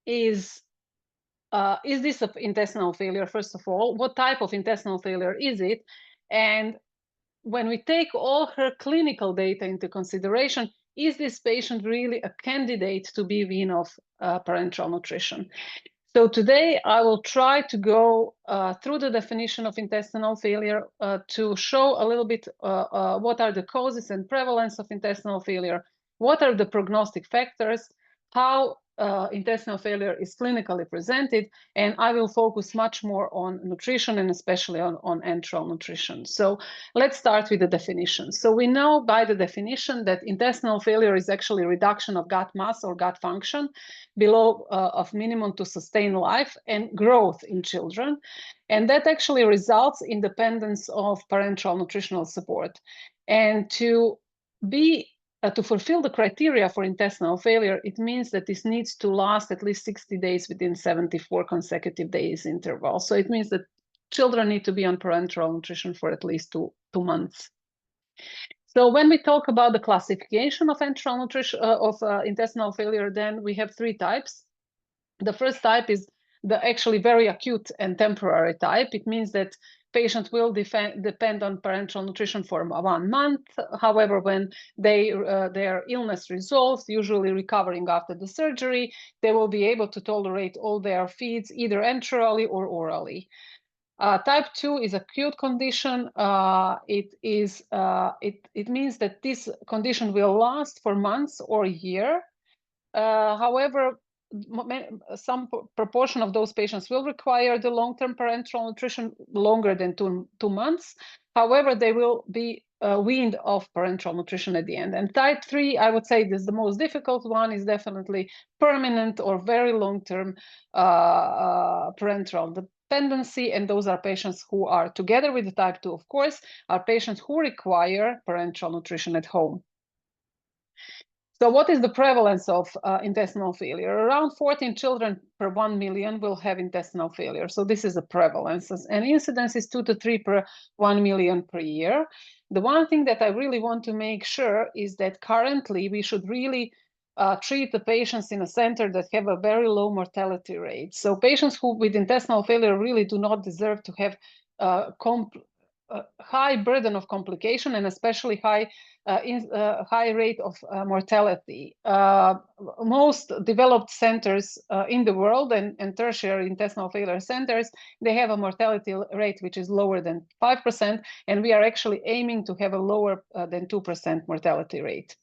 is this an intestinal failure, first of all? What type of intestinal failure is it? And when we take all her clinical data into consideration, is this patient really a candidate to be weaned off parenteral nutrition? So today I will try to go through the definition of intestinal failure to show a little bit what are the causes and prevalence of intestinal failure, what are the prognostic factors, how intestinal failure is clinically presented, and I will focus much more on nutrition and especially on enteral nutrition. So let's start with the definition. So we know by the definition that intestinal failure is actually reduction of gut mass or gut function below of minimum to sustain life and growth in children. And that actually results in dependence of parenteral nutritional support. And to fulfill the criteria for intestinal failure, it means that this needs to last at least 60 days within 74 consecutive days interval. So it means that children need to be on parenteral nutrition for at least two months. So when we talk about the classification of enteral nutrition intestinal failure, then we have three types. The first type is the actually very acute and temporary type. It means that patients will depend on parenteral nutrition for 1 month. However, when their illness resolves, usually recovering after the surgery, they will be able to tolerate all their feeds either enterally or orally. Type 2 is acute condition. It means that this condition will last for months or a year. However, some proportion of those patients will require the long-term parenteral nutrition longer than two months. However, they will be weaned off parenteral nutrition at the end. And type 3, I would say, is the most difficult one, is definitely permanent or very long-term parenteral dependency. And those are patients who are, together with the type 2, of course, are patients who require parenteral nutrition at home. So what is the prevalence of intestinal failure? Around 14 children per 1 million will have intestinal failure. So this is the prevalence. And incidence is 2 to 3 per 1 million per year. The one thing that I really want to make sure is that currently we should really treat the patients in a center that have a very low mortality rate. So patients who with intestinal failure really do not deserve to have high burden of complication and especially high rate of mortality. Most developed centers in the world and tertiary intestinal failure centers, they have a mortality rate which is lower than 5%, and we are actually aiming to have a lower than 2% mortality rate.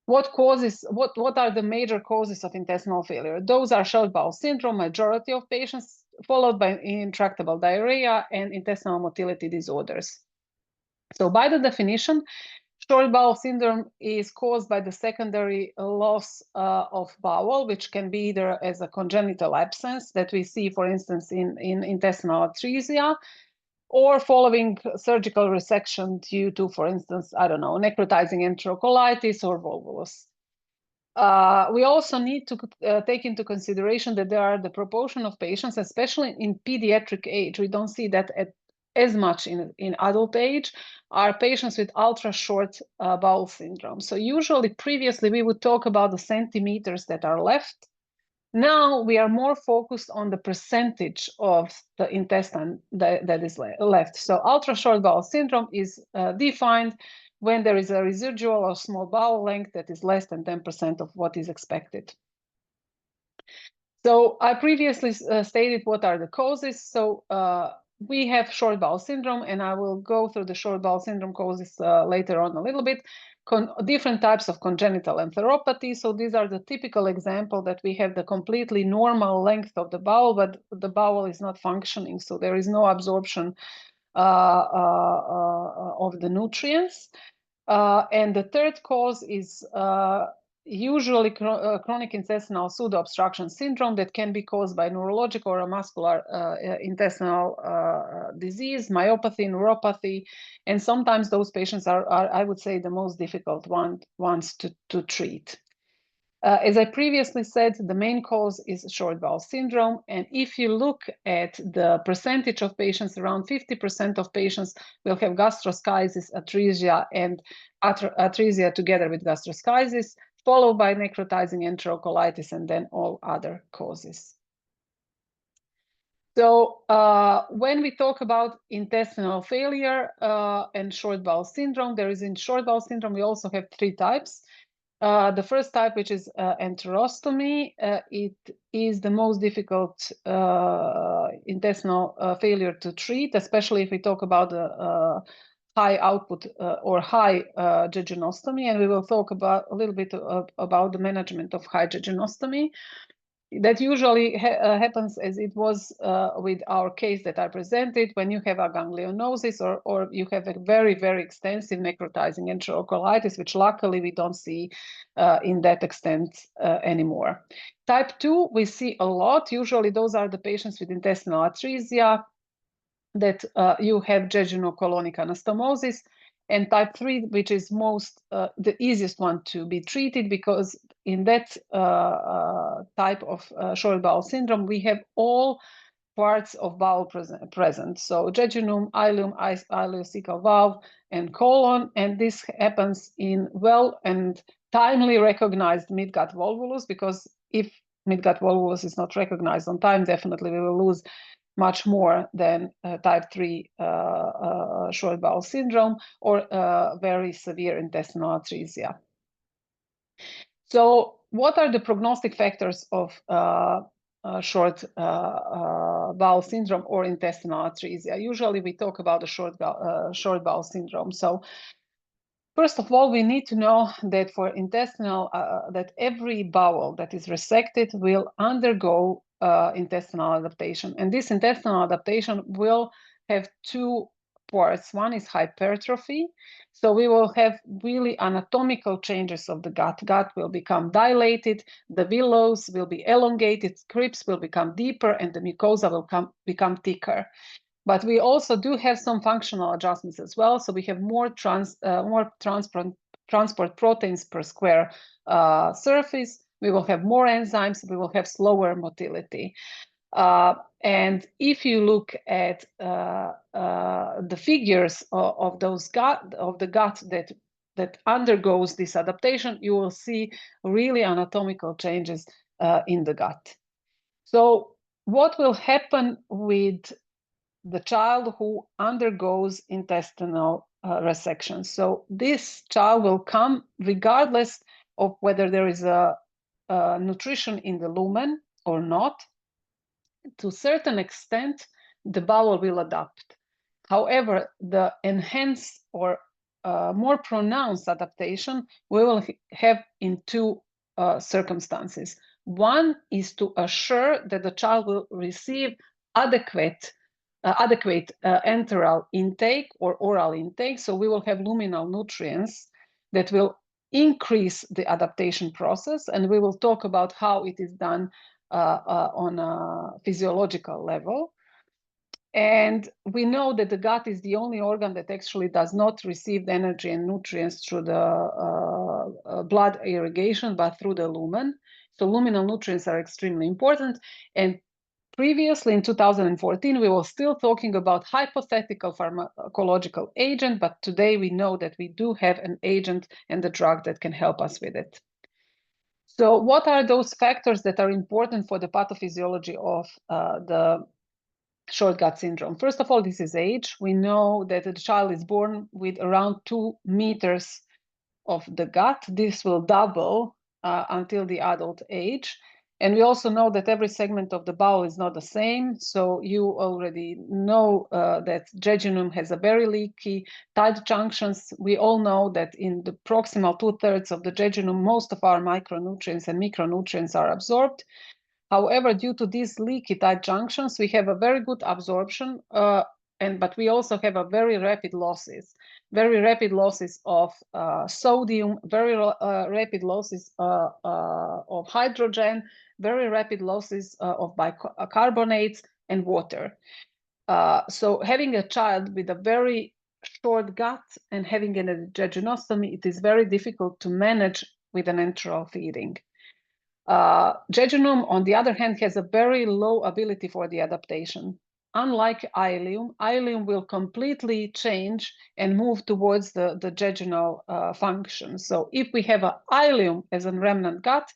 What are the major causes of intestinal failure? Those are short bowel syndrome, majority of patients, followed by intractable diarrhea and intestinal motility disorders. So by the definition, short bowel syndrome is caused by the secondary loss of bowel, which can be either as a congenital absence that we see, for instance, in intestinal atresia, or following surgical resection due to, for instance, I don't know, necrotizing enterocolitis or volvulus. We also need to take into consideration that there are the proportion of patients, especially in pediatric age, we don't see that as much in adult age, are patients with ultra short bowel syndrome. So usually previously we would talk about the centimeters that are left. Now we are more focused on the percentage of the intestine that is left. So ultra short bowel syndrome is defined when there is a residual or small bowel length that is less than 10% of what is expected. So I previously stated what are the causes. So we have short bowel syndrome, and I will go through the short bowel syndrome causes later on a little bit. Different types of congenital enteropathy. So these are the typical example that we have the completely normal length of the bowel, but the bowel is not functioning. So there is no absorption of the nutrients. And the third cause is usually chronic intestinal pseudo-obstruction syndrome that can be caused by neurological or muscular intestinal disease, myopathy, neuropathy, and sometimes those patients are I would say, the most difficult ones to treat. As I previously said, the main cause is short bowel syndrome, and if you look at the percentage of patients, around 50% of patients will have gastroschisis, atresia, and atresia together with gastroschisis. followed by necrotizing enterocolitis, and then all other causes. So when we talk about intestinal failure and short bowel syndrome, in short bowel syndrome, we also have 3 types. The first type, which is enterostomy, it is the most difficult intestinal failure to treat, especially if we talk about the high output or high jejunostomy, and we will talk about a little bit about the management of high jejunostomy. That usually happens, as it was with our case that I presented, when you have a ganglionosis or you have a very, very extensive necrotizing enterocolitis, which luckily we don't see in that extent anymore. Type 2, we see a lot. Usually those are the patients with intestinal atresia, that you have jejunal-colonic anastomosis, and type 3, which is the easiest one to be treated, because in that type of short bowel syndrome, we have all parts of bowel present. So jejunum, ileum, ileocecal valve, and colon, and this happens in well and timely recognized midgut volvulus, because if midgut volvulus is not recognized on time, definitely we will lose much more than type 3 short bowel syndrome or very severe intestinal atresia. So what are the prognostic factors of short bowel syndrome or intestinal atresia? Usually we talk about the short bowel syndrome. So first of all, we need to know that for intestinal, that every bowel that is resected will undergo intestinal adaptation. And this intestinal adaptation will have 2 parts. One is hypertrophy. So we will have really anatomical changes of the gut. Gut will become dilated, the villows will be elongated, crypts will become deeper, and the mucosa will become thicker. But we also do have some functional adjustments as well. So we have more transport proteins per square surface. We will have more enzymes. We will have slower motility. And if you look at the figures of the gut that undergoes this adaptation, you will see really anatomical changes in the gut. So what will happen with the child who undergoes intestinal resection? So this child will come regardless of whether there is a nutrition in the lumen or not. To a certain extent, the bowel will adapt. However, the enhanced or more pronounced adaptation we will have in 2 circumstances. One is to assure that the child will receive adequate enteral intake or oral intake. So we will have luminal nutrients that will increase the adaptation process, and we will talk about how it is done on a physiological level. And we know that the gut is the only organ that actually does not receive the energy and nutrients through the blood irrigation, but through the lumen. So luminal nutrients are extremely important. And previously, in 2014, we were still talking about hypothetical pharmacological agent, but today we know that we do have an agent and a drug that can help us with it. So what are those factors that are important for the pathophysiology of the short gut syndrome? First of all, this is age. We know that the child is born with around 2 meters of the gut. This will double until the adult age. And we also know that every segment of the bowel is not the same. So you already know that jejunum has a very leaky, tight junctions. We all know that in the proximal 2/3 of the jejunum, most of our micronutrients and micronutrients are absorbed. However, due to these leaky tight junctions, we have a very good absorption, but we also have a very rapid losses of sodium, very rapid losses of hydrogen, very rapid losses of bicarbonates and water. So having a child with a very short gut and having a jejunostomy, it is very difficult to manage with an enteral feeding. Jejunum, on the other hand, has a very low ability for the adaptation. unlike ileum, ileum will completely change and move towards the jejunal function. So if we have an ileum as a remnant gut,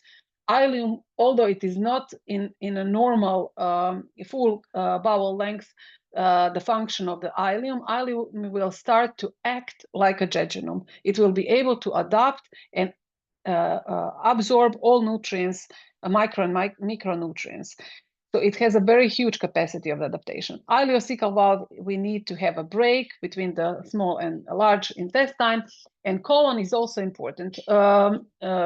ileum, although it is not in a normal full bowel length, the function of the ileum will start to act like a jejunum. It will be able to adapt and absorb all nutrients, micro and micronutrients. So it has a very huge capacity of adaptation. Ileocecal valve, we need to have a break between the small and large intestine, and colon is also important.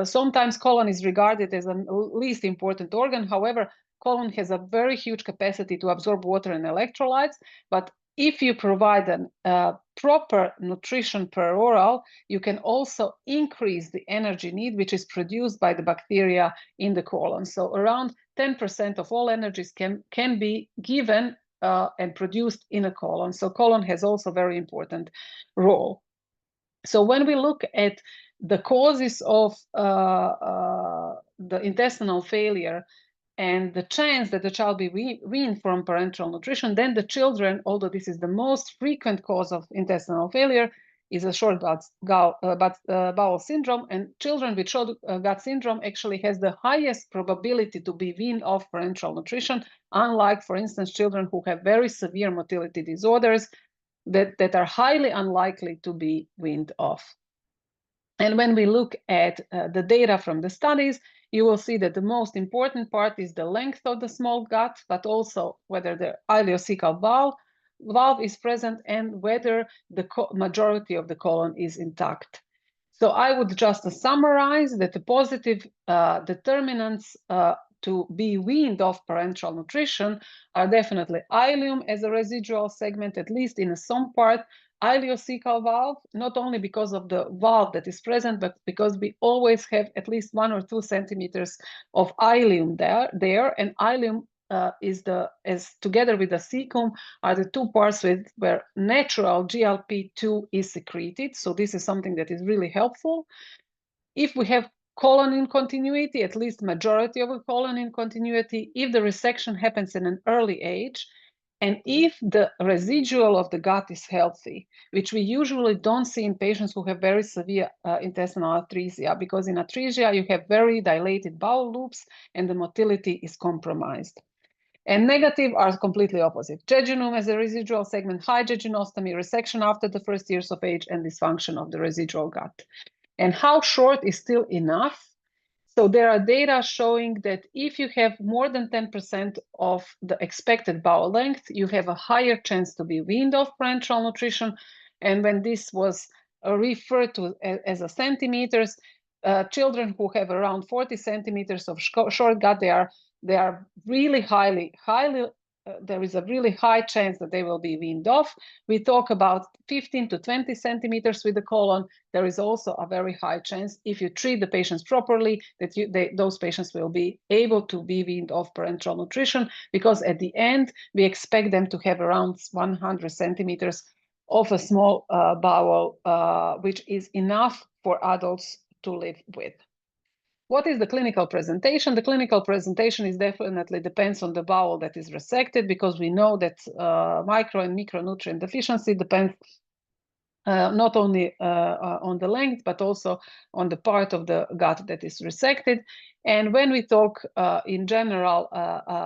Sometimes colon is regarded as the least important organ. However, colon has a very huge capacity to absorb water and electrolytes, but if you provide a proper nutrition per oral, you can also increase the energy need, which is produced by the bacteria in the colon. So around 10% of all energies can be given and produced in a colon. So colon has also a very important role. So when we look at the causes of the intestinal failure and the chance that the child be weaned from parenteral nutrition, then the children, although this is the most frequent cause of intestinal failure, is a short bowel syndrome, and children with short gut syndrome actually has the highest probability to be weaned off parenteral nutrition, unlike, for instance, children who have very severe motility disorders that are highly unlikely to be weaned off. And when we look at the data from the studies, you will see that the most important part is the length of the small gut, but also whether the ileocecal valve is present and whether the majority of the colon is intact. So I would just summarize that the positive determinants to be weaned off parenteral nutrition are definitely ileum as a residual segment, at least in some part, ileocecal valve, not only because of the valve that is present, but because we always have at least 1 or 2 centimeters of ileum there, and ileum is together with the cecum are the two parts where natural GLP-2 is secreted. So this is something that is really helpful. If we have colon in continuity, at least majority of a colon in continuity, if the resection happens in an early age, and if the residual of the gut is healthy, which we usually don't see in patients who have very severe intestinal atresia, because in atresia you have very dilated bowel loops and the motility is compromised. And negative are completely opposite. Jejunum as a residual segment, high jejunostomy, resection after the first years of age, and dysfunction of the residual gut. And how short is still enough? So there are data showing that if you have more than 10% of the expected bowel length, you have a higher chance to be weaned off parenteral nutrition. And when this was referred to as a centimeters, children who have around 40 centimeters of short gut, they are really highly there is a really high chance that they will be weaned off. We talk about 15 to 20 centimeters with the colon. There is also a very high chance, if you treat the patients properly, that those patients will be able to be weaned off parenteral nutrition, because at the end, we expect them to have around 100 centimeters of a small bowel, which is enough for adults to live with. What is the clinical presentation? The clinical presentation is definitely depends on the bowel that is resected, because we know that micro and micronutrient deficiency depends not only on the length, but also on the part of the gut that is resected. And when we talk in general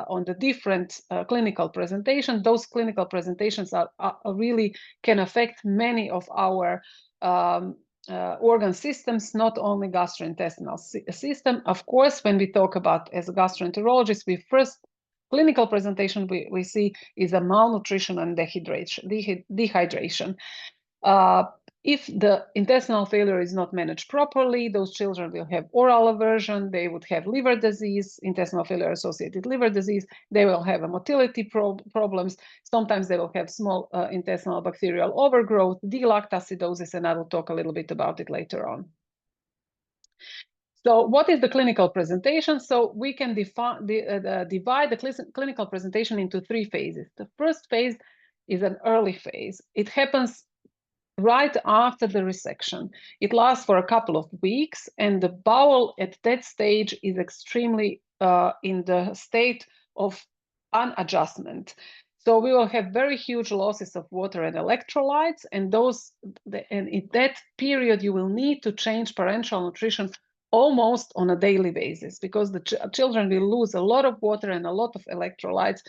on the different clinical presentations, those clinical presentations are really can affect many of our organ systems, not only gastrointestinal system. Of course, when we talk about, as a gastroenterologist, we first clinical presentation we see is a malnutrition and dehydration. If the intestinal failure is not managed properly, those children will have oral aversion, they would have liver disease, intestinal failure associated liver disease, they will have a motility problems, sometimes they will have small intestinal bacterial overgrowth, galactosidosis, and I will talk a little bit about it later on. So what is the clinical presentation? So we can divide the clinical presentation into 3 phases. The first phase is an early phase. It happens right after the resection. It lasts for a couple of weeks, and the bowel at that stage is extremely in the state of unadjustment. So we will have very huge losses of water and electrolytes, and in that period you will need to change parenteral nutrition almost on a daily basis, because the children will lose a lot of water and a lot of electrolytes,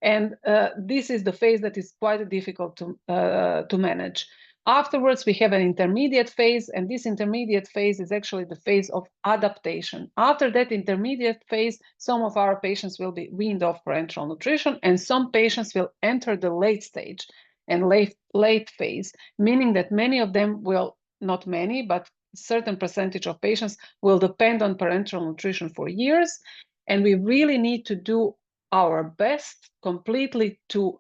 and this is the phase that is quite difficult to manage. Afterwards, we have an intermediate phase, and this intermediate phase is actually the phase of adaptation. After that intermediate phase, some of our patients will be weaned off parenteral nutrition, and some patients will enter the late stage and late phase, meaning that many of them will, not many, but certain percentage of patients will depend on parenteral nutrition for years, and we really need to do our best completely to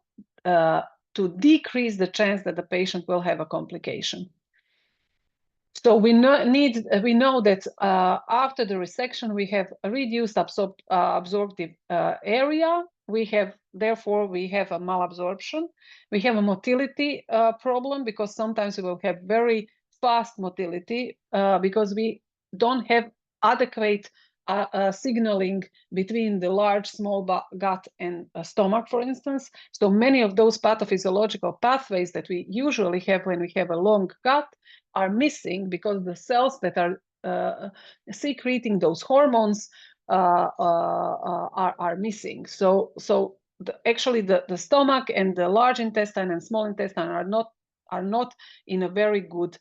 decrease the chance that the patient will have a complication. So we know that after the resection we have a reduced absorptive area. Therefore we have a malabsorption. We have a motility problem, because sometimes we will have very fast motility because we don't have adequate signaling between the large, small gut and stomach, for instance. So many of those pathophysiological pathways that we usually have when we have a long gut are missing, because the cells that are secreting those hormones are missing. So actually the stomach and the large intestine and small intestine are not in a very good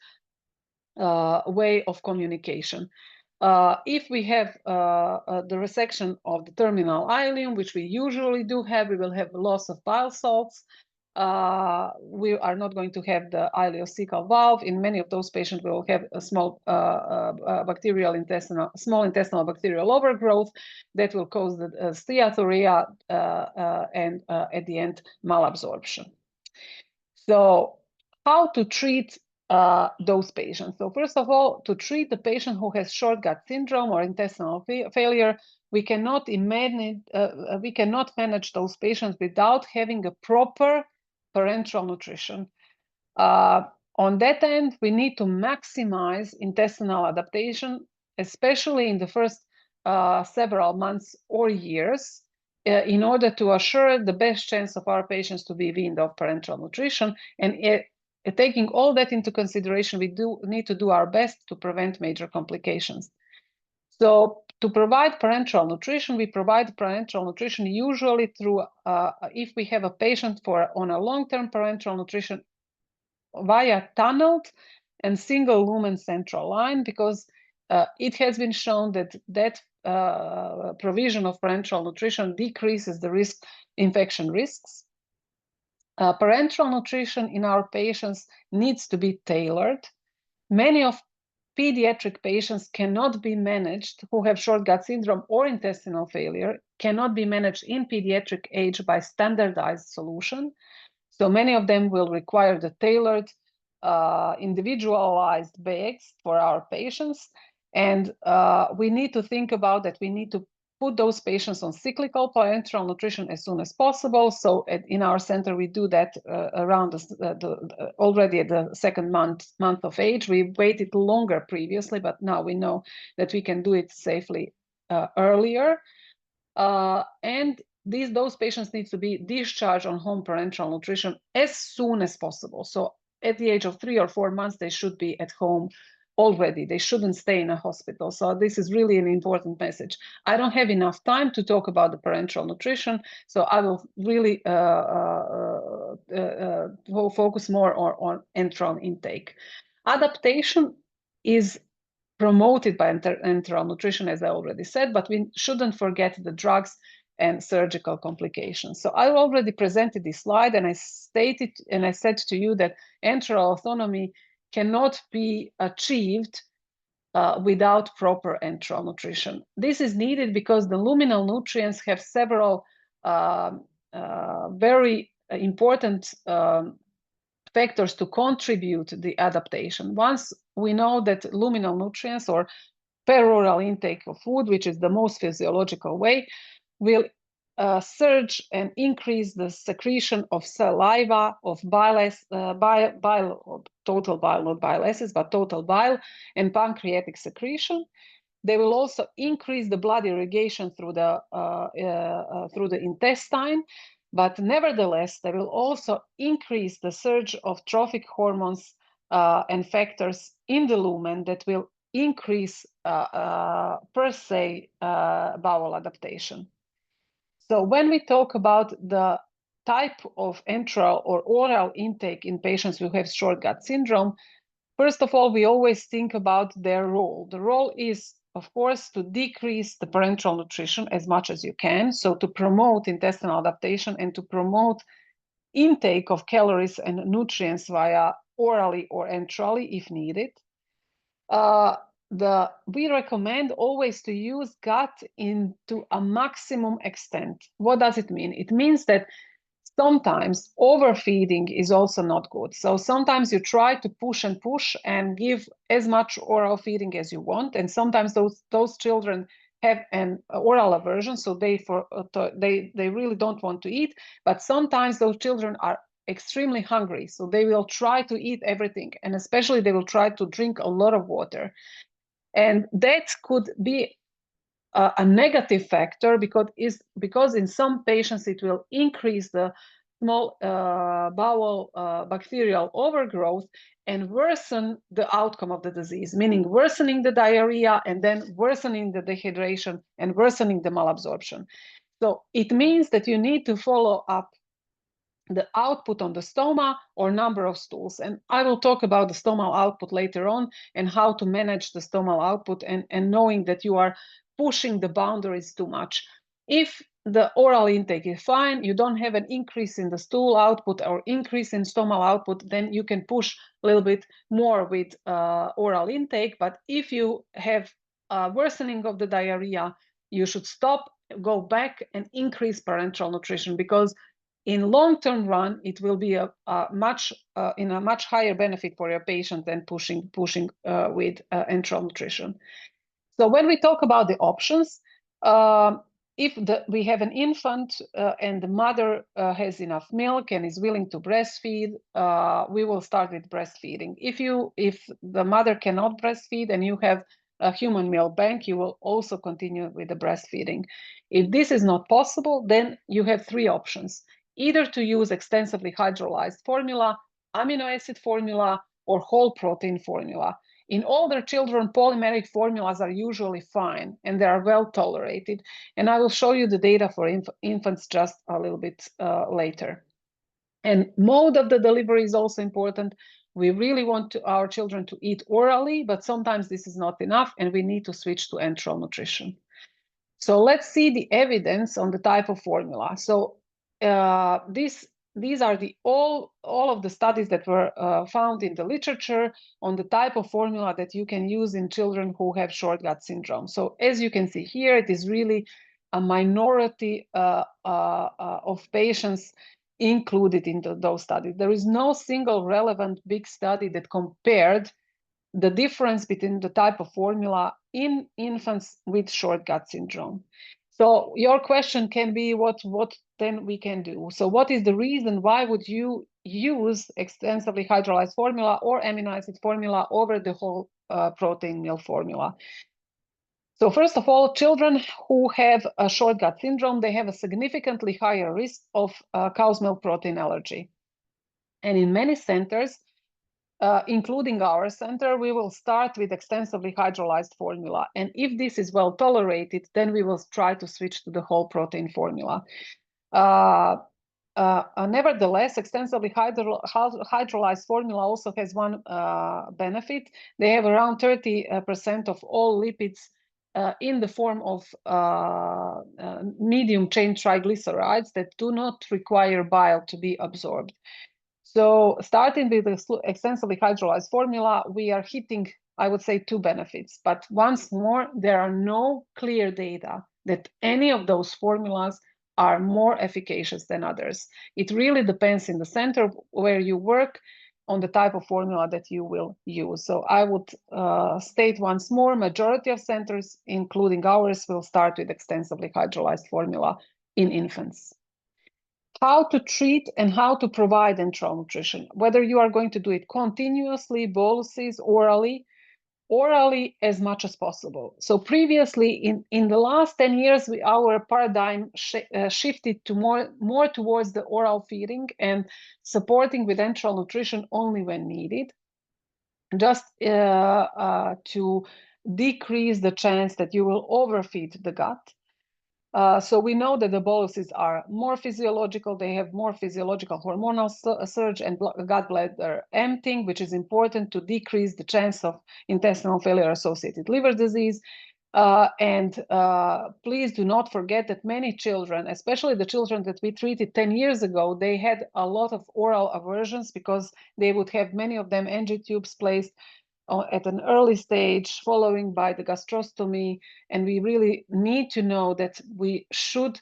way of communication. If we have the resection of the terminal ileum, which we usually do have, we will have loss of bile salts. We are not going to have the ileocecal valve. In many of those patients, we will have a small small intestinal bacterial overgrowth that will cause the steatorrhea and at the end malabsorption. So how to treat those patients? So first of all, to treat the patient who has short gut syndrome or intestinal failure, we cannot manage those patients without having a proper parenteral nutrition. On that end, we need to maximize intestinal adaptation, especially in the first several months or years, in order to assure the best chance of our patients to be weaned off parenteral nutrition. And taking all that into consideration, we do need to do our best to prevent major complications. So to provide parenteral nutrition, we provide parenteral nutrition usually through, if we have a patient on a long-term parenteral nutrition, via tunneled and single lumen central line, because it has been shown that provision of parenteral nutrition decreases the infection risks. Parenteral nutrition in our patients needs to be tailored. Many of pediatric patients cannot be managed, who have short gut syndrome or intestinal failure, cannot be managed in pediatric age by standardized solution. So many of them will require the tailored, individualized bags for our patients. And we need to think about that. We need to put those patients on cyclical parenteral nutrition as soon as possible. So in our center, we do that around already at the second month of age. We waited longer previously, but now we know that we can do it safely earlier. And those patients need to be discharged on home parenteral nutrition as soon as possible. So at the age of 3 or 4 months, they should be at home already. They shouldn't stay in a hospital. So this is really an important message. I don't have enough time to talk about the parenteral nutrition, so I will really focus more on enteral intake. Adaptation is promoted by enteral nutrition, as I already said, but we shouldn't forget the drugs and surgical complications. So I already presented this slide, and I said to you that enteral autonomy cannot be achieved without proper enteral nutrition. This is needed because the luminal nutrients have several very important factors to contribute to the adaptation. Once we know that luminal nutrients or peroral intake of food, which is the most physiological way, will surge and increase the secretion of saliva, of bile, total bile, not bile acids, but total bile, and pancreatic secretion. They will also increase the blood irrigation through the intestine. But nevertheless, they will also increase the surge of trophic hormones and factors in the lumen that will increase per se bowel adaptation. So when we talk about the type of enteral or oral intake in patients who have short gut syndrome, first of all, we always think about their role. The role is, of course, to decrease the parenteral nutrition as much as you can, so to promote intestinal adaptation and to promote intake of calories and nutrients via orally or enterally if needed. We recommend always to use gut into a maximum extent. What does it mean? It means that sometimes overfeeding is also not good. So sometimes you try to push and give as much oral feeding as you want, and sometimes those children have an oral aversion, so they really don't want to eat. But sometimes those children are extremely hungry, so they will try to eat everything, and especially they will try to drink a lot of water. And that could be a negative factor because in some patients it will increase the small bowel bacterial overgrowth and worsen the outcome of the disease, meaning worsening the diarrhea and then worsening the dehydration and worsening the malabsorption. So it means that you need to follow up the output on the stoma or number of stools. And I will talk about the stomal output later on and how to manage the stomal output and knowing that you are pushing the boundaries too much. If the oral intake is fine, you don't have an increase in the stool output or increase in stomal output, then you can push a little bit more with oral intake. But if you have a worsening of the diarrhea, you should stop, go back and increase parenteral nutrition, because in long-term run, it will be a much higher benefit for your patient than pushing with enteral nutrition. So when we talk about the options, if we have an infant and the mother has enough milk and is willing to breastfeed, we will start with breastfeeding. If the mother cannot breastfeed and you have a human milk bank, you will also continue with the breastfeeding. If this is not possible, then you have three options: either to use extensively hydrolyzed formula, amino acid formula, or whole protein formula. In older children, polymeric formulas are usually fine and they are well tolerated. And I will show you the data for infants just a little bit later. And mode of the delivery is also important. We really want our children to eat orally, but sometimes this is not enough and we need to switch to enteral nutrition. So let's see the evidence on the type of formula. So these are all of the studies that were found in the literature on the type of formula that you can use in children who have short gut syndrome. So as you can see here, it is really a minority of patients included in those studies. There is no single relevant big study that compared the difference between the type of formula in infants with short gut syndrome. So your question can be, what then we can do? So what is the reason why would you use extensively hydrolyzed formula or amino acid formula over the whole protein milk formula? So first of all, children who have a short gut syndrome, they have a significantly higher risk of cow's milk protein allergy. And in many centers, including our center, we will start with extensively hydrolyzed formula. And if this is well tolerated, then we will try to switch to the whole protein formula. Nevertheless, extensively hydrolyzed formula also has one benefit. They have around 30% of all lipids in the form of medium chain triglycerides that do not require bile to be absorbed. So starting with the extensively hydrolyzed formula, we are hitting, I would say, two benefits. But once more, there are no clear data that any of those formulas are more efficacious than others. It really depends in the center where you work on the type of formula that you will use. So I would state once more, majority of centers, including ours, will start with extensively hydrolyzed formula in infants. How to treat and how to provide enteral nutrition, whether you are going to do it continuously, boluses, orally, orally as much as possible. So previously, in the last 10 years, our paradigm shifted to more towards the oral feeding and supporting with enteral nutrition only when needed, just to decrease the chance that you will overfeed the gut. So we know that the boluses are more physiological. They have more physiological hormonal surge and gut bladder emptying, which is important to decrease the chance of intestinal failure-associated liver disease. Please do not forget that many children, especially the children that we treated 10 years ago, they had a lot of oral aversions because they would have many of them NG tubes placed at an early stage, following by the gastrostomy. And we really need to know that we should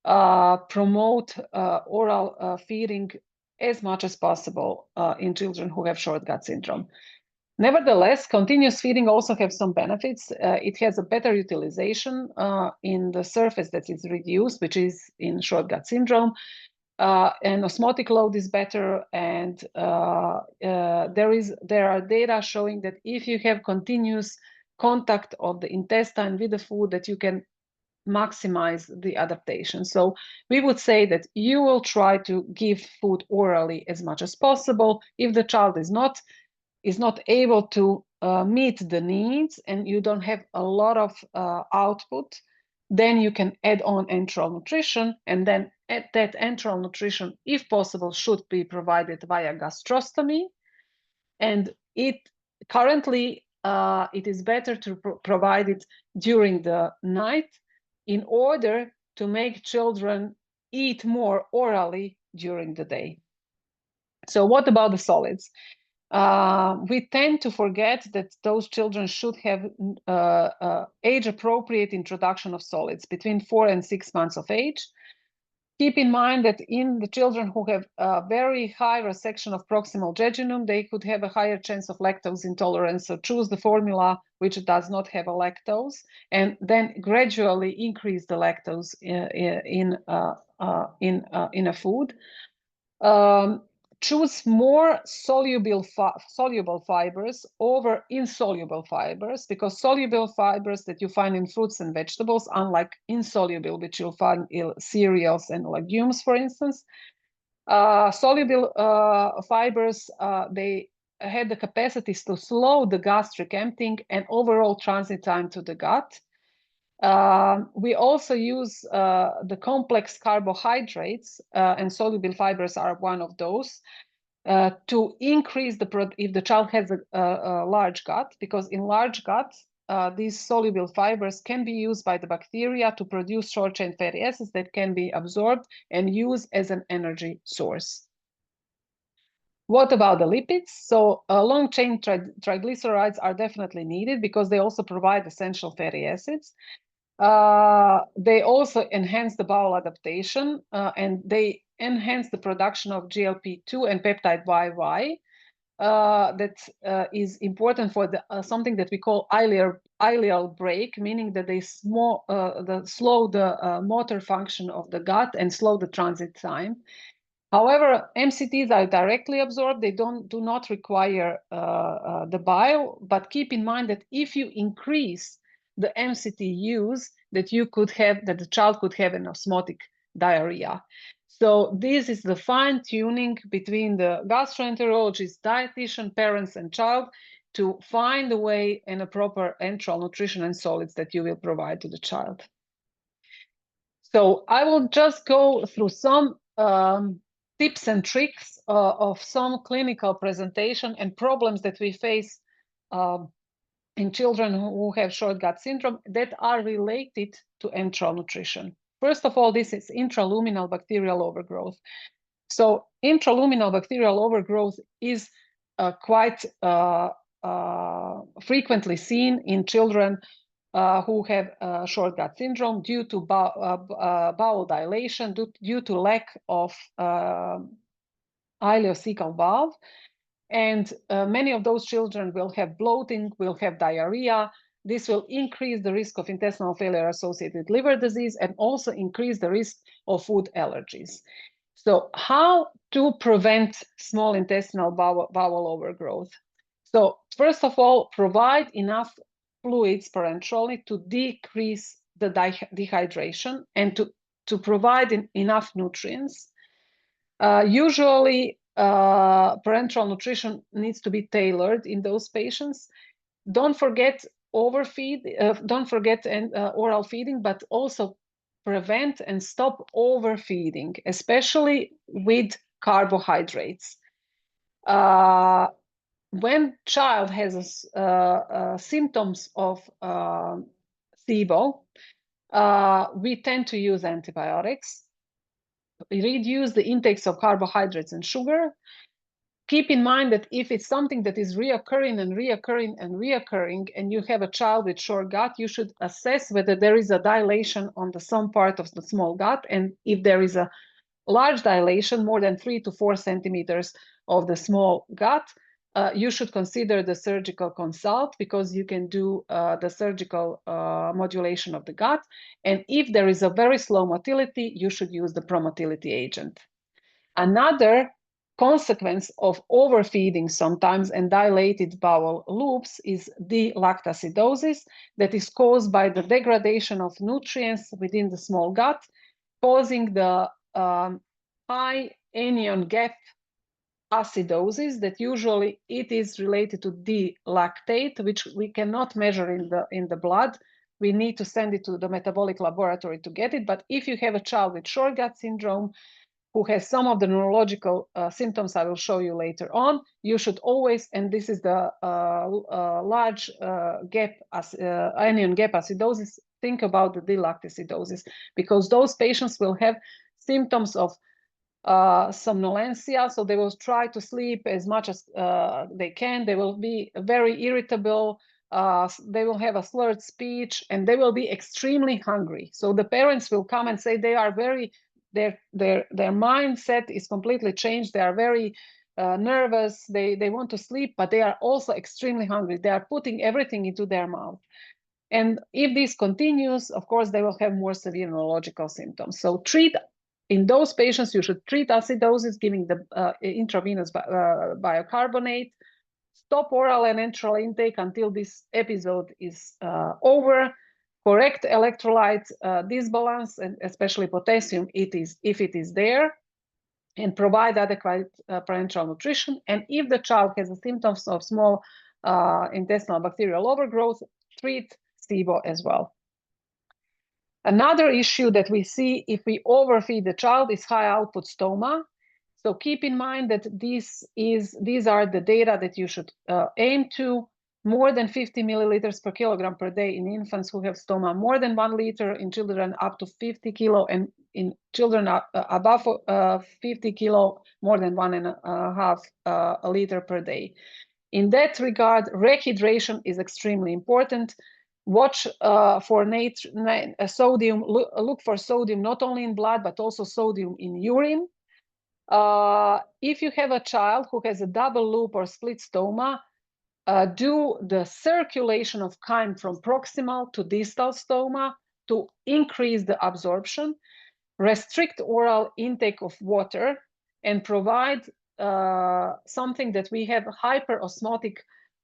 promote oral feeding as much as possible in children who have short gut syndrome. Nevertheless, continuous feeding also has some benefits. It has a better utilization in the surface that is reduced, which is in short gut syndrome. And osmotic load is better, and there are data showing that if you have continuous contact of the intestine with the food, that you can maximize the adaptation. So we would say that you will try to give food orally as much as possible. If the child is not able to meet the needs and you don't have a lot of output, then you can add on enteral nutrition, and then that enteral nutrition, if possible, should be provided via gastrostomy. And currently it is better to provide it during the night in order to make children eat more orally during the day. So what about the solids? We tend to forget that those children should have age-appropriate introduction of solids between 4 and 6 months of age. Keep in mind that in the children who have a very high resection of proximal jejunum, they could have a higher chance of lactose intolerance. So choose the formula which does not have a lactose, and then gradually increase the lactose in a food. Choose more soluble fibers over insoluble fibers, because soluble fibers that you find in fruits and vegetables, unlike insoluble, which you'll find in cereals and legumes, for instance. Soluble fibers, they had the capacities to slow the gastric emptying and overall transit time to the gut. We also use the complex carbohydrates, and soluble fibers are one of those, to increase if the child has a large gut, because in large guts, these soluble fibers can be used by the bacteria to produce short-chain fatty acids that can be absorbed and used as an energy source. What about the lipids? So long-chain triglycerides are definitely needed because they also provide essential fatty acids. They enhance the bowel adaptation, and they enhance the production of GLP-2 and peptide YY. That is important for something that we call ileal brake, meaning that they slow the motor function of the gut and slow the transit time. However, MCTs are directly absorbed. They do not require the bile, but keep in mind that if you increase the MCT use, that the child could have an osmotic diarrhea. So this is the fine-tuning between the gastroenterologist, dietitian, parents, and child to find a way and a proper enteral nutrition and solids that you will provide to the child. So I will just go through some tips and tricks of some clinical presentation and problems that we face in children who have short gut syndrome that are related to enteral nutrition. First of all, this is intraluminal bacterial overgrowth. So intraluminal bacterial overgrowth is quite frequently seen in children who have short gut syndrome due to bowel dilation, due to lack of ileocecal valve. And many of those children will have bloating, will have diarrhea. This will increase the risk of intestinal failure-associated liver disease and also increase the risk of food allergies. So how to prevent small intestinal bowel overgrowth? So first of all, provide enough fluids parenterally to decrease the dehydration and to provide enough nutrients. Usually, parenteral nutrition needs to be tailored in those patients. Don't forget overfeed, don't forget oral feeding, but also prevent and stop overfeeding, especially with carbohydrates. When child has symptoms of SIBO, we tend to use antibiotics, reduce the intakes of carbohydrates and sugar. Keep in mind that if it's something that is reoccurring and reoccurring and reoccurring, and you have a child with short gut, you should assess whether there is a dilation on some part of the small gut. And if there is a large dilation, more than 3 to 4 centimeters of the small gut, you should consider the surgical consult, because you can do the surgical modulation of the gut. And if there is a very slow motility, you should use the promotility agent. Another consequence of overfeeding sometimes and dilated bowel loops is delactacidosis, that is caused by the degradation of nutrients within the small gut, causing the high anion gap acidosis, that usually it is related to D-lactate, which we cannot measure in the blood. We need to send it to the metabolic laboratory to get it. But if you have a child with short gut syndrome who has some of the neurological symptoms I will show you later on, you should always, and this is the large anion gap acidosis, think about the delactacidosis, because those patients will have symptoms of somnolentia, so they will try to sleep as much as they can. They will be very irritable. They will have a slurred speech, and they will be extremely hungry. So the parents will come and say they are very, their mindset is completely changed. They are very nervous. They want to sleep, but they are also extremely hungry. They are putting everything into their mouth. And if this continues, of course, they will have more severe neurological symptoms. So in those patients, you should treat acidosis, giving the intravenous bicarbonate. Stop oral and enteral intake until this episode is over. Correct electrolyte disbalance, and especially potassium, if it is there, and provide adequate parenteral nutrition. And if the child has the symptoms of small intestinal bacterial overgrowth, treat SIBO as well. Another issue that we see if we overfeed the child is high output stoma. So keep in mind that these are the data that you should aim to. More than 50 milliliters per kilogram per day in infants who have stoma, more than 1 liter in children up to 50 kilo, and in children above 50 kilo, more than 1.5 liter per day. In that regard, rehydration is extremely important. Watch for sodium. Look for sodium not only in blood, but also sodium in urine. If you have a child who has a double loop or split stoma, do the circulation of chyme from proximal to distal stoma to increase the absorption. Restrict oral intake of water, and provide something that we have hyperosmotic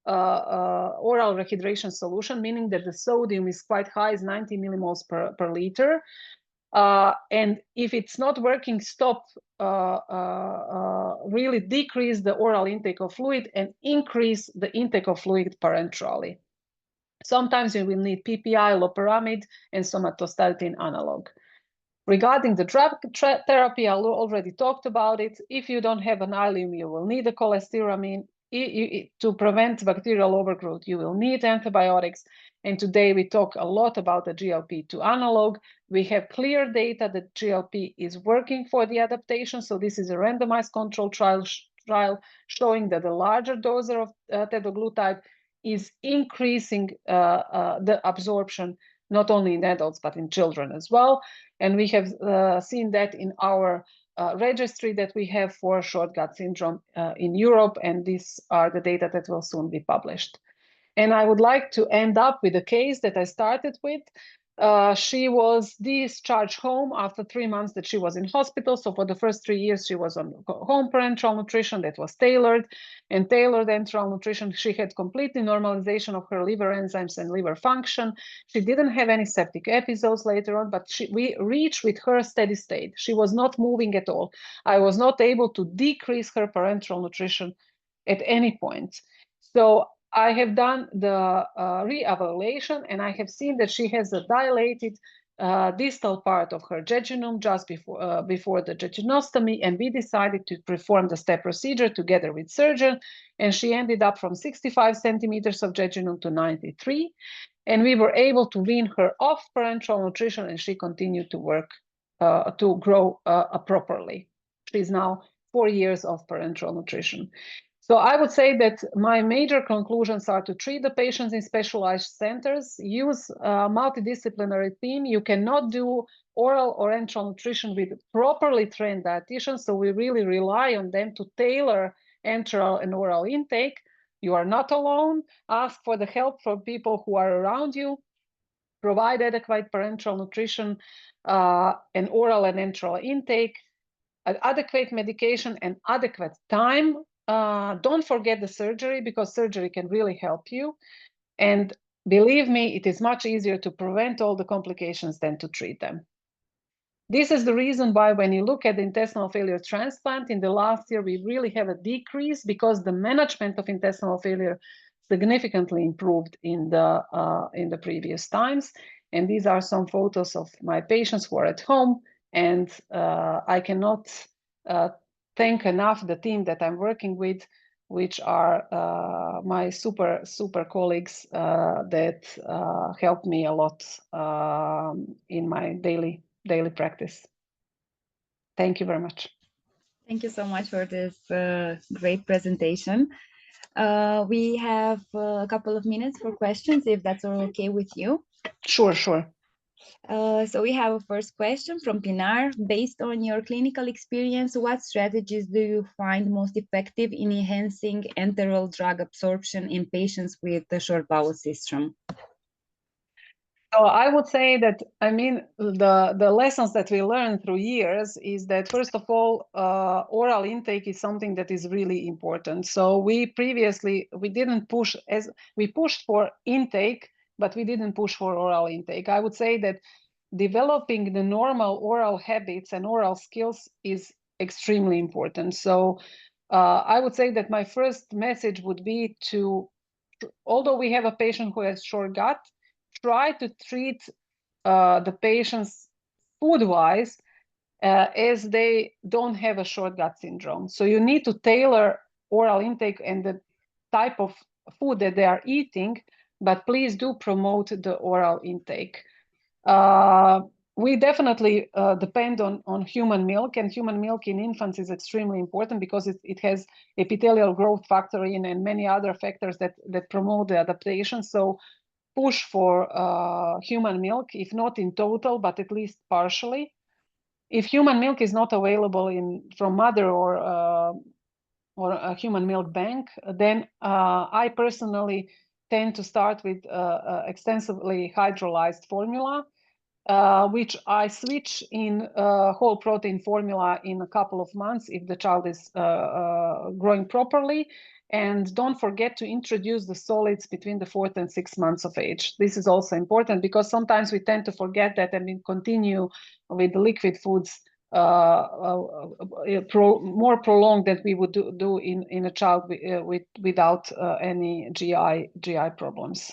oral rehydration solution, meaning that the sodium is quite high, is 90 millimoles per liter. And if it's not working, stop, really decrease the oral intake of fluid and increase the intake of fluid parenterally. Sometimes you will need PPI, loperamide, and somatostatin analog. Regarding the drug therapy, I already talked about it. If you don't have an ileum, you will need a cholestyramine. To prevent bacterial overgrowth, you will need antibiotics. And today we talk a lot about the GLP-2 analog. We have clear data that GLP is working for the adaptation. So this is a randomized control trial showing that the larger dose of teduglutide is increasing the absorption, not only in adults, but in children as well. And we have seen that in our registry that we have for short gut syndrome in Europe, and these are the data that will soon be published. And I would like to end up with a case that I started with. She was discharged home after 3 months that she was in hospital. So for the first 3 years, she was on home parenteral nutrition that was tailored enteral nutrition. She had completely normalization of her liver enzymes and liver function. She didn't have any septic episodes later on, but we reached with her steady state. She was not moving at all. I was not able to decrease her parenteral nutrition at any point. So I have done the re-evaluation, and I have seen that she has a dilated distal part of her jejunum just before the jejunostomy, and we decided to perform the step procedure together with surgeon, and she ended up from 65 centimeters of jejunum to 93, and we were able to wean her off parenteral nutrition, and she continued to work to grow properly. She's now 4 years of parenteral nutrition. So I would say that my major conclusions are to treat the patients in specialized centers, use a multidisciplinary team. You cannot do oral or enteral nutrition with properly trained dietitians, so we really rely on them to tailor enteral and oral intake. You are not alone. Ask for the help from people who are around you. Provide adequate parenteral nutrition and oral and enteral intake, adequate medication, and adequate time. Don't forget the surgery, because surgery can really help you. And believe me, it is much easier to prevent all the complications than to treat them. This is the reason why when you look at the intestinal failure transplant, in the last year, we really have a decrease, because the management of intestinal failure significantly improved in the previous times. And these are some photos of my patients who are at home. And I cannot thank enough the team that I'm working with, which are my super colleagues that help me a lot in my daily practice. Thank you very much. Thank you so much for this great presentation. We have a couple of minutes for questions, if that's all okay with you. Sure. So we have a first question from Pinar. Based on your clinical experience, what strategies do you find most effective in enhancing enteral drug absorption in patients with the short bowel syndrome? So I would say that, I mean, the lessons that we learned through years is that, first of all, oral intake is something that is really important. So we didn't push, as we pushed for intake, but we didn't push for oral intake. I would say that developing the normal oral habits and oral skills is extremely important. So I would say that my first message would be to, although we have a patient who has short gut, try to treat the patients food-wise as they don't have a short gut syndrome. So you need to tailor oral intake and the type of food that they are eating, but please do promote the oral intake. We definitely depend on human milk, and human milk in infants is extremely important because it has epithelial growth factor in and many other factors that promote the adaptation. So push for human milk, if not in total, but at least partially. If human milk is not available from mother or a human milk bank, then I personally tend to start with extensively hydrolyzed formula, which I switch in whole protein formula in a couple of months if the child is growing properly. And don't forget to introduce the solids between the 4th and 6th months of age. This is also important because sometimes we tend to forget that and we continue with the liquid foods more prolonged than we would do in a child without any GI problems.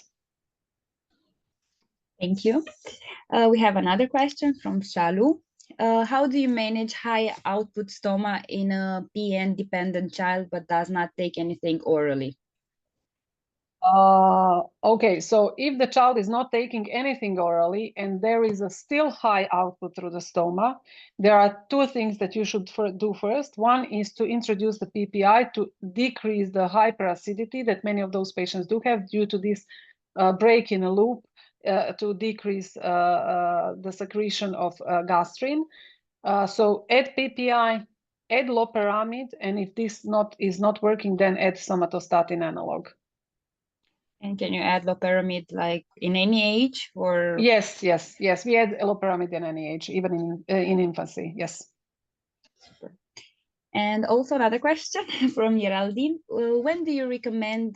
Thank you. We have another question from Shalu. How do you manage high output stoma in a PN-dependent child but does not take anything orally? Okay, so if the child is not taking anything orally and there is a still high output through the stoma, there are two things that you should do first. One is to introduce the PPI to decrease the hyperacidity that many of those patients do have due to this break in a loop to decrease the secretion of gastrin. So add PPI, add loperamide, and if this is not working, then add somatostatin analog. And can you add loperamide like in any age or? Yes. We add loperamide in any age, even in infancy. Yes. And also another question from Geraldine. When do you recommend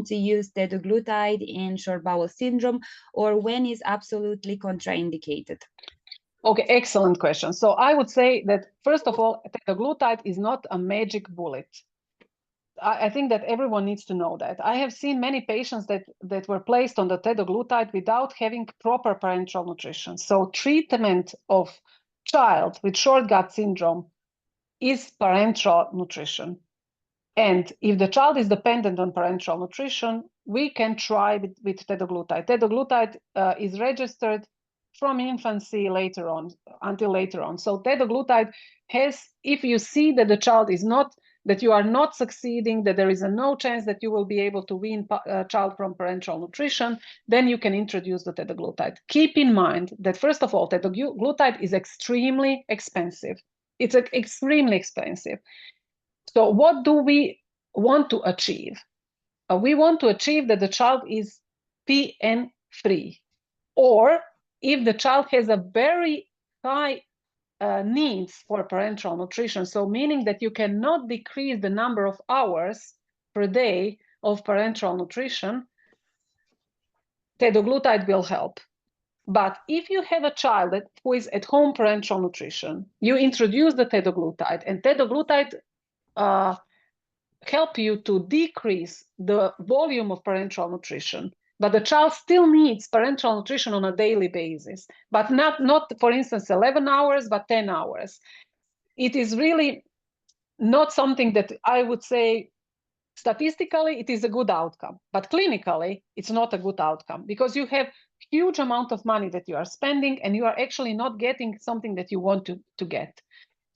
to use teduglutide in short bowel syndrome, or when is absolutely contraindicated? Okay, excellent question. So I would say that, first of all, teduglutide is not a magic bullet. I think that everyone needs to know that. I have seen many patients that were placed on the teduglutide without having proper parenteral nutrition. So treatment of child with short gut syndrome is parenteral nutrition. And if the child is dependent on parenteral nutrition, we can try with teduglutide. Teduglutide is registered from infancy until later on. So teduglutide has, if you see that the child is not, that you are not succeeding, that there is no chance that you will be able to wean a child from parenteral nutrition, then you can introduce the teduglutide. Keep in mind that, first of all, teduglutide is extremely expensive. It's extremely expensive. So what do we want to achieve? We want to achieve that the child is PN free, or if the child has a very high needs for parenteral nutrition, so meaning that you cannot decrease the number of hours per day of parenteral nutrition, teduglutide will help. But if you have a child who is at home parenteral nutrition, you introduce the teduglutide, and teduglutide help you to decrease the volume of parenteral nutrition, but the child still needs parenteral nutrition on a daily basis, but not for instance 11 hours but 10 hours. It is really not something that I would say statistically it is a good outcome, but clinically it's not a good outcome, because you have huge amount of money that you are spending and you are actually not getting something that you want to get.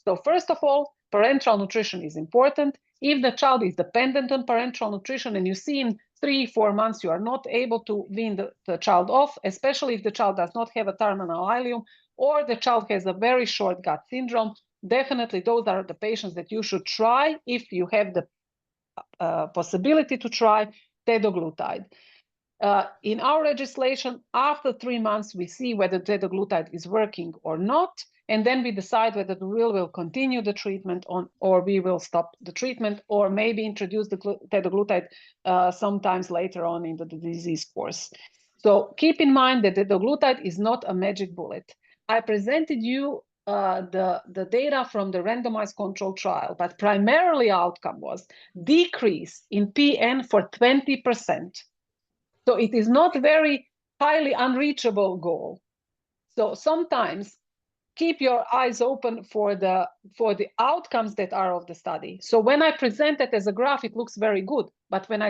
So first of all, parenteral nutrition is important. If the child is dependent on parenteral nutrition and you see in 3-4 months you are not able to wean the child off, especially if the child does not have a terminal ileum or the child has a very short gut syndrome, definitely those are the patients that you should try if you have the possibility to try teduglutide. In our legislation, after 3 months, we see whether teduglutide is working or not, and then we decide whether we will continue the treatment or we will stop the treatment, or maybe introduce the teduglutide sometimes later on in the disease course. So keep in mind that teduglutide is not a magic bullet. I presented you the data from the randomized control trial, but primarily outcome was decrease in PN for 20%. So it is not very highly unreachable goal. So sometimes keep your eyes open for the outcomes that are of the study. So when I present it as a graph, it looks very good. But when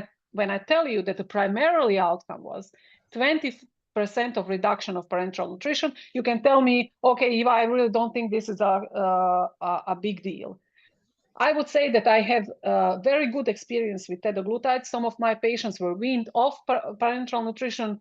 I tell you that the primarily outcome was 20% of reduction of parenteral nutrition, you can tell me, okay, Eva, I really don't think this is a big deal. I would say that I have very good experience with teduglutide. Some of my patients were weaned off parenteral nutrition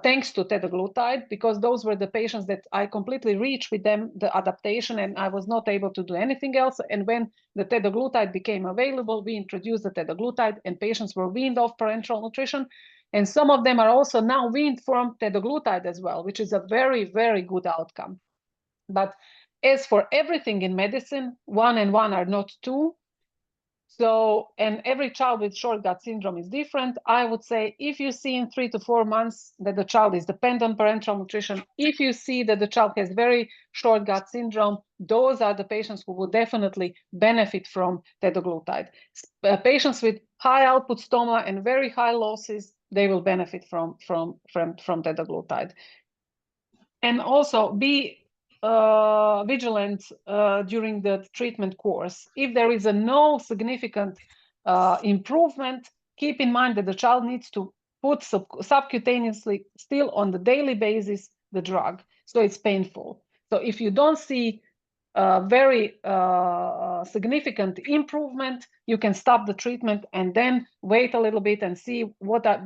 thanks to teduglutide, because those were the patients that I completely reached with them the adaptation, and I was not able to do anything else. And when the teduglutide became available, we introduced the teduglutide, and patients were weaned off parenteral nutrition. And some of them are also now weaned from teduglutide as well, which is a very, very good outcome. But as for everything in medicine, 1 and 1 are not 2. So, and every child with short gut syndrome is different. I would say if you see in 3 to 4 months that the child is dependent on parenteral nutrition, if you see that the child has very short gut syndrome, those are the patients who will definitely benefit from teduglutide. Patients with high output stoma and very high losses, they will benefit from teduglutide. And also be vigilant during the treatment course. If there is no significant improvement, keep in mind that the child needs to put subcutaneously still on the daily basis the drug, so it's painful. So if you don't see very significant improvement, you can stop the treatment and then wait a little bit and see what are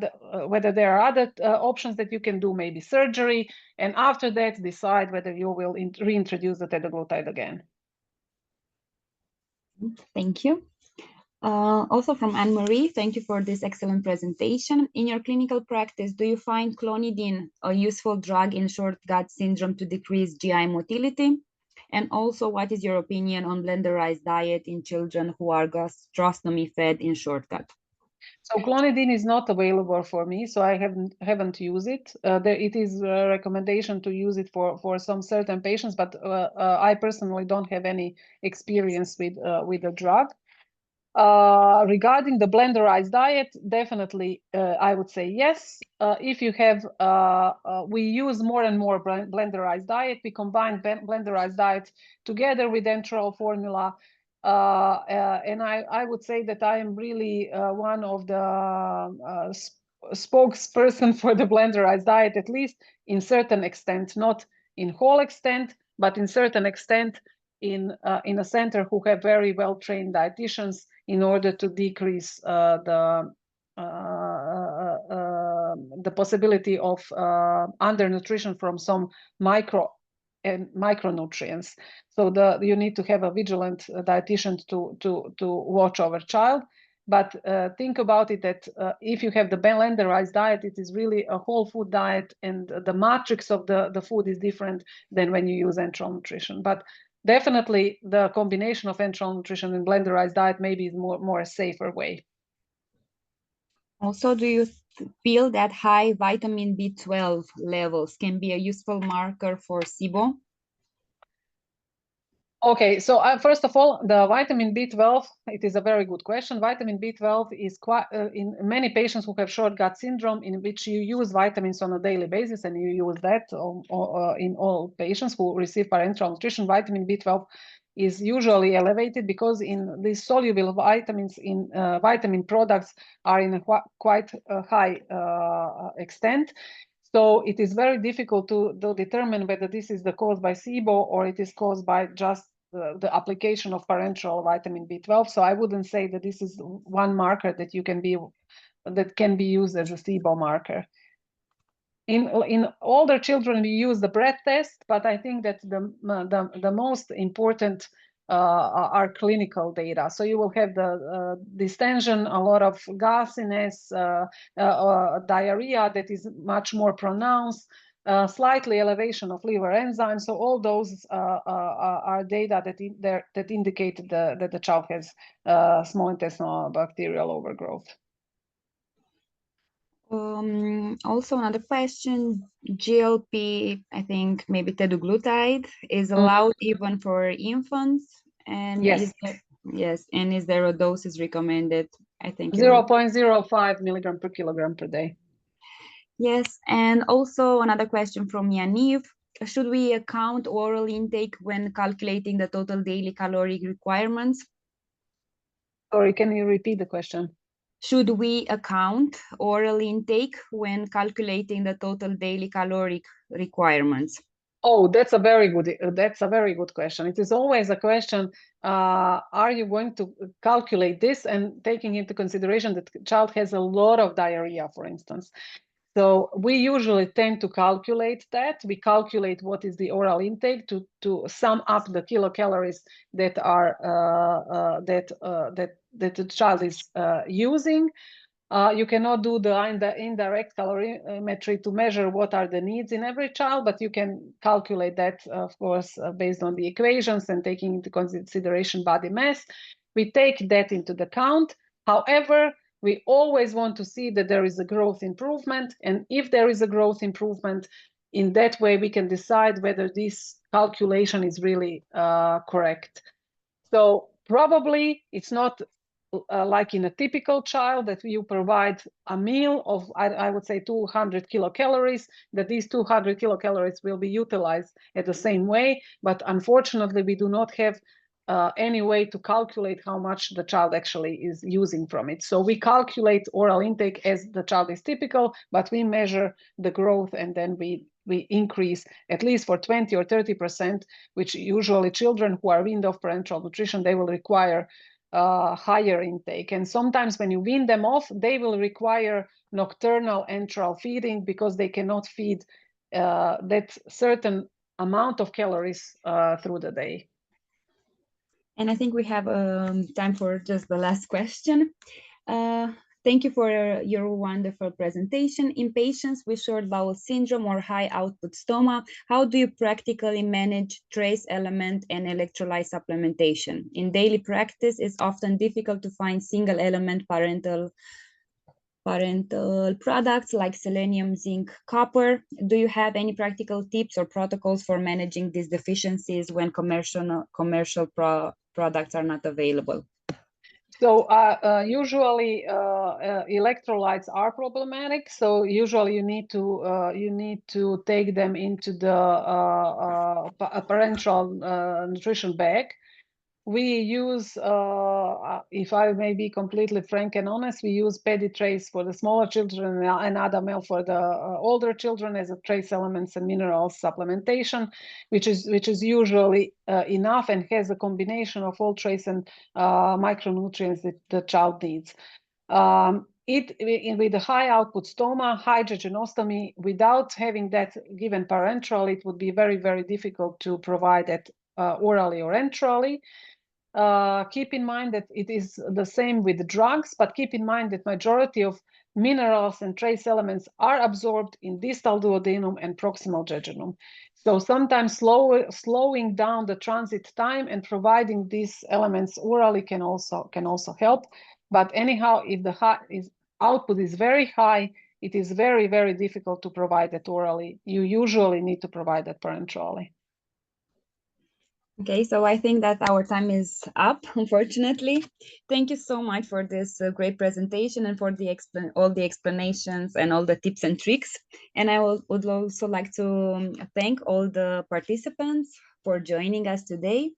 whether there are other options that you can do, maybe surgery, and after that decide whether you will reintroduce the teduglutide again. Thank you. Also from Anne-Marie, thank you for this excellent presentation. In your clinical practice, do you find clonidine a useful drug in short gut syndrome to decrease GI motility? And also, what is your opinion on blenderized diet in children who are gastrostomy fed in short gut? So clonidine is not available for me, so I haven't used it. It is a recommendation to use it for some certain patients, but I personally don't have any experience with the drug. Regarding the blenderized diet, definitely I would say yes. If you have, we use more and more blenderized diet. We combine blenderized diet together with enteral formula. And I would say that I am really one of the spokesperson for the blenderized diet, at least in certain extent, not in whole extent, but in certain extent in a center who have very well trained dietitians in order to decrease the possibility of undernutrition from some micronutrients. So you need to have a vigilant dietitian to watch over child. But think about it that if you have the blenderized diet, it is really a whole food diet, and the matrix of the food is different than when you use enteral nutrition. But definitely the combination of enteral nutrition and blenderized diet maybe is more a safer way. Also, do you feel that high vitamin B12 levels can be a useful marker for SIBO? Okay, so first of all, the vitamin B12, it is a very good question. Vitamin B12 is quite in many patients who have short gut syndrome, in which you use vitamins on a daily basis, and you use that in all patients who receive parenteral nutrition. Vitamin B12 is usually elevated because in these soluble vitamins in vitamin products are in a quite high extent. So it is very difficult to determine whether this is the cause by SIBO or it is caused by just the application of parenteral vitamin B12. So I wouldn't say that this is one marker that can be used as a SIBO marker. In older children, we use the breath test, but I think that the most important are clinical data. So you will have the distension, a lot of gassiness, diarrhea that is much more pronounced, slightly elevation of liver enzymes. So all those are data that indicate that the child has small intestinal bacterial overgrowth. Also another question, GLP, I think maybe teduglutide is allowed even for infants, and yes, is there a dose is recommended? I think 0.05 milligram per kilogram per day. Yes, and also another question from Yaniv. Should we account oral intake when calculating the total daily caloric requirements? Sorry, can you repeat the question? Should we account oral intake when calculating the total daily caloric requirements? Oh, that's a very good question. It is always a question, are you going to calculate this, and taking into consideration that the child has a lot of diarrhea, for instance. So we usually tend to calculate that. We calculate what is the oral intake to sum up the kilocalories that are that the child is using. You cannot do the indirect calorimetry to measure what are the needs in every child, but you can calculate that, of course, based on the equations and taking into consideration body mass. We take that into account. However, we always want to see that there is a growth improvement. And if there is a growth improvement, in that way, we can decide whether this calculation is really correct. So probably it's not like in a typical child that you provide a meal of, I would say, 200 kilocalories, that these 200 kilocalories will be utilized at the same way. But unfortunately, we do not have any way to calculate how much the child actually is using from it. So we calculate oral intake as the child is typical, but we measure the growth, and then we increase at least for 20 or 30%, which usually children who are weaned off parenteral nutrition, they will require higher intake. And sometimes when you wean them off, they will require nocturnal enteral feeding because they cannot feed that certain amount of calories through the day. And I think we have time for just the last question. Thank you for your wonderful presentation. In patients with short bowel syndrome or high output stoma, how do you practically manage trace element and electrolyte supplementation? In daily practice, it's often difficult to find single element parental products like selenium, zinc, copper. Do you have any practical tips or protocols for managing these deficiencies when commercial products are not available? So usually electrolytes are problematic. So usually you need to take them into the parenteral nutrition bag. We use, if I may be completely frank and honest, we use Pediatric for the smaller children and Adamel for the older children as a trace elements and minerals supplementation, which is usually enough and has a combination of all trace and micronutrients that the child needs. With the high output stoma, high jejunostomy, without having that given parenteral, it would be very, very difficult to provide it orally or enterally. Keep in mind that it is the same with drugs, but keep in mind that majority of minerals and trace elements are absorbed in distal duodenum and proximal jejunum. So sometimes slowing down the transit time and providing these elements orally can also help. But anyhow, if the output is very high, it is very, very difficult to provide it orally. You usually need to provide it parenterally. Okay, so I think that our time is up, unfortunately. Thank you so much for this great presentation and for all the explanations and all the tips and tricks. And I would also like to thank all the participants for joining us today.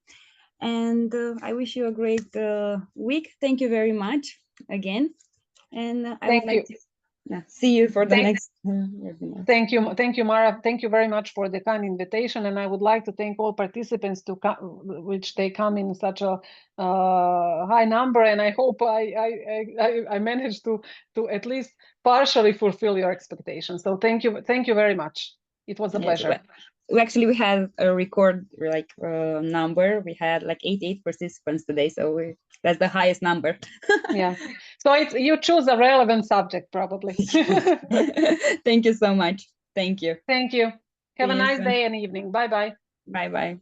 And I wish you a great week. Thank you very much again. And I would like to see you for the next webinar. Thank you, Mara. Thank you very much for the kind invitation, and I would like to thank all participants which they come in such a high number, and I hope I managed to at least partially fulfill your expectations. So thank you very much. It was a pleasure. We had a record number. We had like 88 participants today, so that's the highest number. Yeah. So you choose a relevant subject, probably. Thank you so much. Thank you. Thank you. Have a nice day and evening. Bye-bye. Bye-bye.